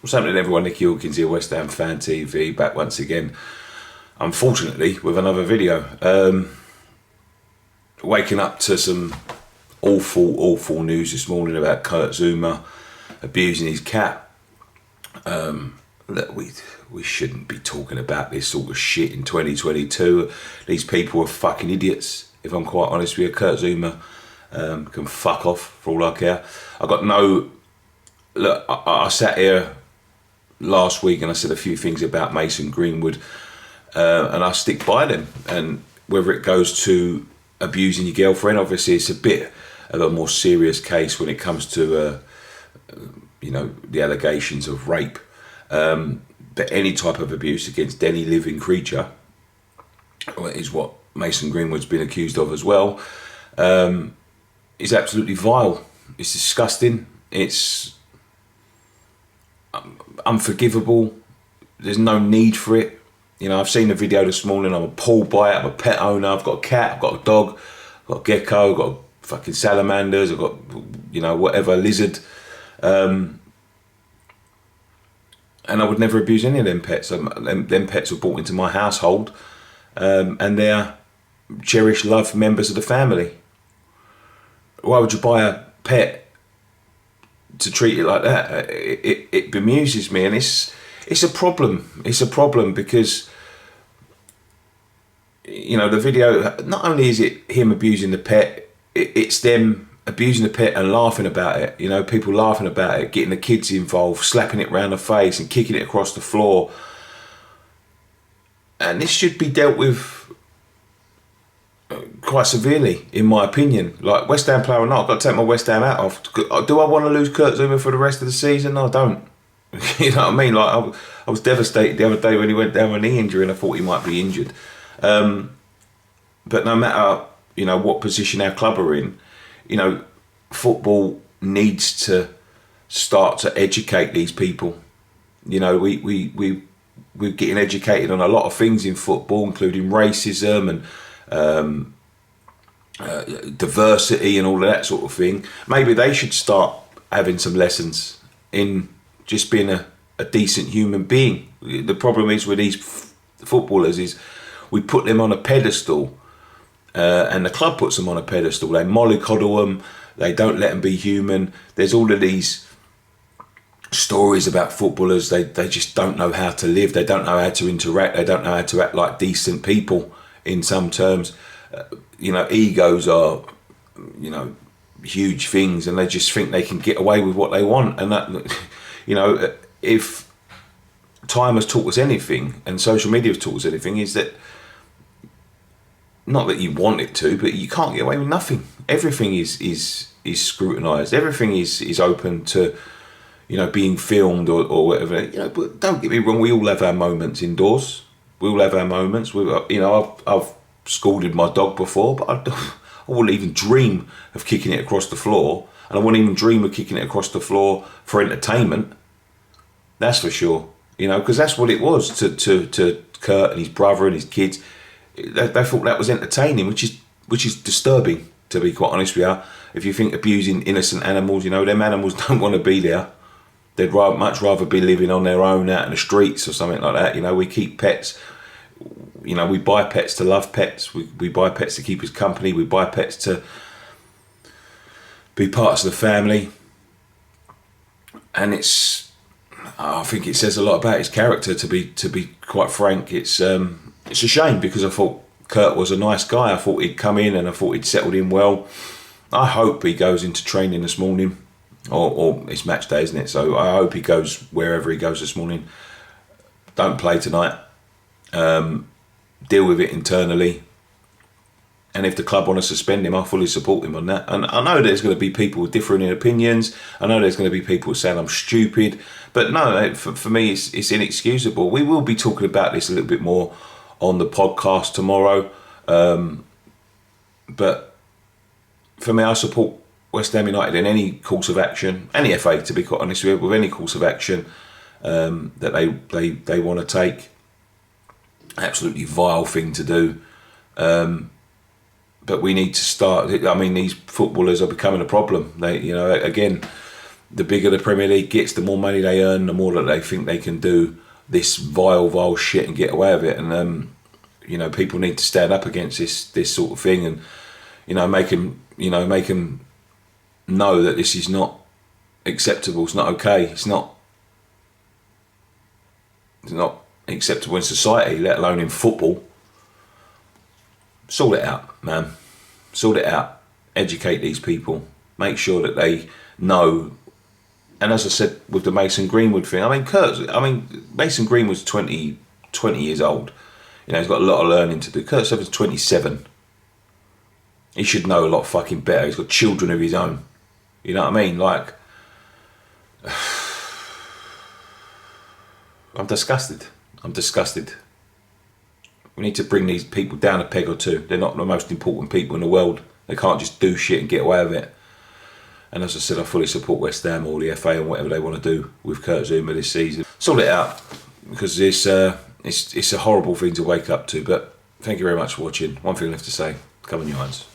What's happening, everyone? Nicky Hawkins here, West Ham Fan TV, back once again, unfortunately, with another video. Waking up to some awful news this morning about Kurt Zouma abusing his cat. Look, we shouldn't be talking about this sort of shit in 2022. These people are fucking idiots, if I'm quite honest with you. Kurt Zouma can fuck off for all I care. I got no... Look, I sat here last week and I said a few things about Mason Greenwood, and I stick by them. And whether it goes to abusing your girlfriend, obviously it's a bit of a more serious case when it comes to the allegations of rape, but any type of abuse against any living creature is what Mason Greenwood's been accused of as well. Is absolutely vile. It's disgusting. It's unforgivable. There's no need for it. You know, I've seen the video this morning. I'm appalled by it. I'm a pet owner. I've got a cat. I've got a dog. I've got a gecko. I've got fucking salamanders. I've got, whatever, lizard. And I would never abuse any of them pets. Them pets were brought into my household, and they're cherished, loved members of the family. Why would you buy a pet to treat it like that? It bemuses me, and it's a problem. It's a problem because, the video, not only is it him abusing the pet, it's them abusing the pet and laughing about it. People laughing about it, getting the kids involved, slapping it round the face and kicking it across the floor. And this should be dealt with quite severely, in my opinion. Like, West Ham player or not, I've got to take my West Ham hat off. Do I want to lose Kurt Zouma for the rest of the season? No, I don't. You know what I mean? Like, I was devastated the other day when he went down with a knee injury and I thought he might be injured. But no matter, what position our club are in, football needs to start to educate these people. We're getting educated on a lot of things in football, including racism and diversity and all of that sort of thing. Maybe they should start having some lessons in just being a decent human being. The problem is with these footballers is we put them on a pedestal, and the club puts them on a pedestal. They mollycoddle them. They don't let them be human. There's all of these stories about footballers. They just don't know how to live. They don't know how to interact. They don't know how to act like decent people in some terms. Egos are, huge things, and they just think they can get away with what they want. And that, if time has taught us anything, and social media has taught us anything, is that not that you want it to, but you can't get away with nothing. Everything is scrutinised. Everything is open to, being filmed or whatever. But don't get me wrong, we all have our moments indoors. We all have our moments. I've scalded my dog before, but I wouldn't even dream of kicking it across the floor, and I wouldn't even dream of kicking it across the floor for entertainment. That's for sure. Because that's what it was to Kurt and his brother and his kids. They thought that was entertaining, which is disturbing, to be quite honest with you. If you think abusing innocent animals, them animals don't want to be there. They'd much rather be living on their own out in the streets or something like that. We keep pets. We buy pets to love pets. We buy pets to keep us company. We buy pets to be parts of the family. And I think it says a lot about his character, to be quite frank. It's a shame, because I thought Kurt was a nice guy. I thought he'd come in and I thought he'd settled in well. I hope he goes into training this morning, or it's match day, isn't it? So I hope he goes wherever he goes this morning. Don't play tonight. Deal with it internally. And if the club want to suspend him, I'll fully support him on that. And I know there's going to be people with differing opinions. I know there's going to be people saying I'm stupid. But no, for me, it's inexcusable. We will be talking about this a little bit more on the podcast tomorrow. But for me, I support West Ham United in any course of action, any FA, to be quite honest with any course of action that they want to take. Absolutely vile thing to do. But we need to start. I mean, these footballers are becoming a problem. They, again, the bigger the Premier League gets, the more money they earn, the more that they think they can do this vile shit and get away with it. And you know, people need to stand up against this sort of thing, and you know, make them know that this is not acceptable. It's not okay. It's not acceptable in society, let alone in football. Sort it out, man. Sort it out. Educate these people. Make sure that they know. And as I said with the Mason Greenwood thing, Mason Greenwood's 20 years old. You know, he's got a lot of learning to do. Kurt Severn's 27. He should know a lot fucking better. He's got children of his own. You know what I mean? Like, I'm disgusted. We need to bring these people down a peg or two. They're not the most important people in the world. They can't just do shit and get away with it. And as I said, I fully support West Ham or the FA and whatever they want to do with Kurt Zouma this season. Sort it out, because it's a horrible thing to wake up to. But thank you very much for watching. One thing left to say, come on you irons.